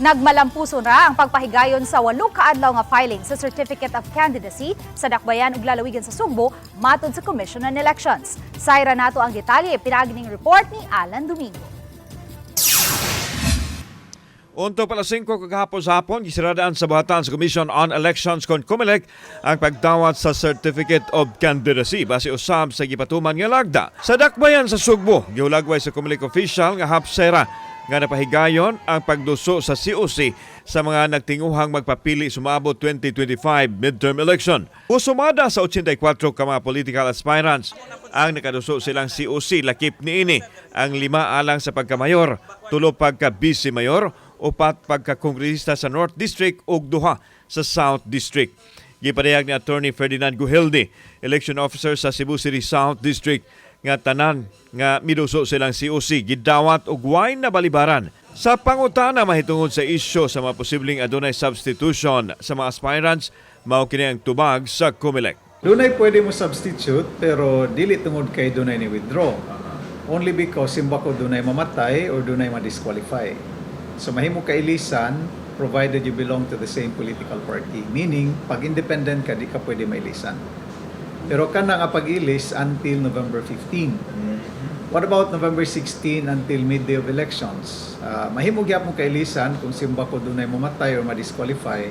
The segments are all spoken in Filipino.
Nagmalampuso ra ang pagpahigayon sa 8 kaadlaw nga filing sa Certificate of Candidacy sa Dakbayan ug lalawigan sa Sugbo matud sa Commission on Elections. Sayra nato ang detalye pinaagi report ni Alan Domingo. Unto pala 5 kagahapon sa hapon, gisiradaan sa buhatan sa Commission on Elections kon COMELEC ang pagdawat sa Certificate of Candidacy base usab sa gipatuman nga lagda. Sa Dakbayan sa Sugbo, gihulagway sa COMELEC official nga hapsera nga napahigayon ang pagduso sa COC sa mga nagtinguhang magpapili sumabot 2025 midterm election. Usumada sa 84 ka mga political aspirants ang nakaduso silang COC lakip niini ang 5 alang sa pagkamayor, 3 pagka-vice mayor, 4 pagka-kongresista sa North District ug 2 sa South District. Gipadayag ni Attorney Ferdinand Guhilde, election officer sa Cebu City South District, nga tanan nga miduso silang COC gidawat og way na balibaran. Sa pangutana mahitungod sa isyu sa mga posibleng adunay substitution sa mga aspirants, mao kini ang tubag sa COMELEC. Dunay pwede mo substitute pero dili tungod kay dunay ni withdraw. Only because simbako dunay mamatay or dunay ma-disqualify. So mahimo ka ilisan provided you belong to the same political party. Meaning, pag independent ka, di ka pwede mailisan. Pero ka na nga pag-ilis until November 15. What about November 16 until midday of elections? Mahimo gyap mo kailisan kung simbako dunay mamatay or ma-disqualify,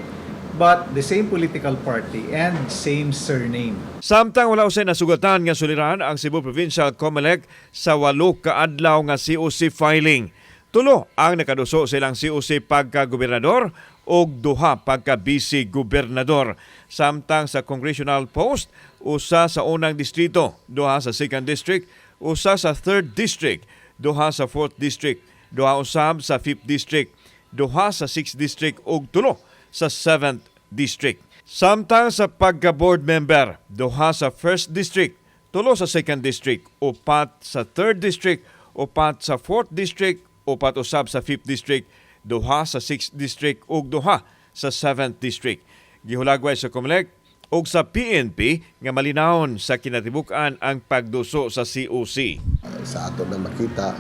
but the same political party and same surname. Samtang wala usay nasugatan nga suliran ang Cebu Provincial COMELEC sa 8 kaadlaw nga COC filing. 3 ang nakaduso silang COC pagka-gobernador ug 2 pagka-vice gobernador. Samtang sa congressional post, usa sa unang distrito, 2 sa 2nd district, usa sa 3rd district, 2 sa 4th district, 2 usab sa 5th district, 2 sa 6th district ug 3 sa 7th district. Samtang sa pagka-board member, 2 sa 1st district, 3 sa 2nd district, 4 sa 3rd district, 4 sa 4th district, 4 usab sa 5th district, 2 sa 6th district ug 2 sa 7th district. Gihulagway sa COMELEC ug sa PNP nga malinawon sa kinatibuk-an ang pagduso sa COC. Sa ato na makita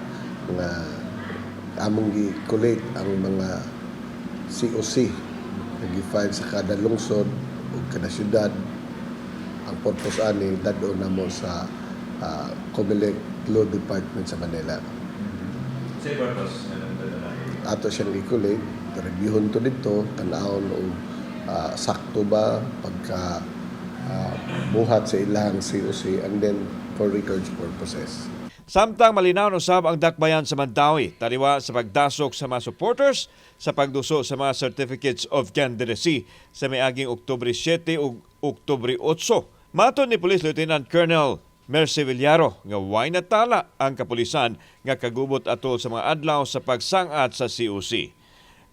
nga among gi-collect ang mga COC na gi-file sa kada lungsod o kada syudad. Ang purpose ani dadto namo sa COMELEC Law Department sa Manila. Sa purpose Ato siyang i-collect, reviewon to dito, tanawon o sakto ba pagka buhat sa ilang COC and then for records purposes. Samtang malinaw usab ang Dakbayan sa Mandawi, taliwa sa pagdasok sa mga supporters sa pagduso sa mga certificates of candidacy sa miaging Oktubre 7 ug Oktubre 8. Maton ni Police Lieutenant Colonel Mercy Villaro nga way natala ang kapulisan nga kagubot atol sa mga adlaw sa pagsangat sa COC.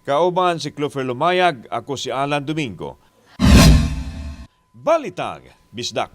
Kauban si Clover Lumayag, ako si Alan Domingo. Balitang Bisdak.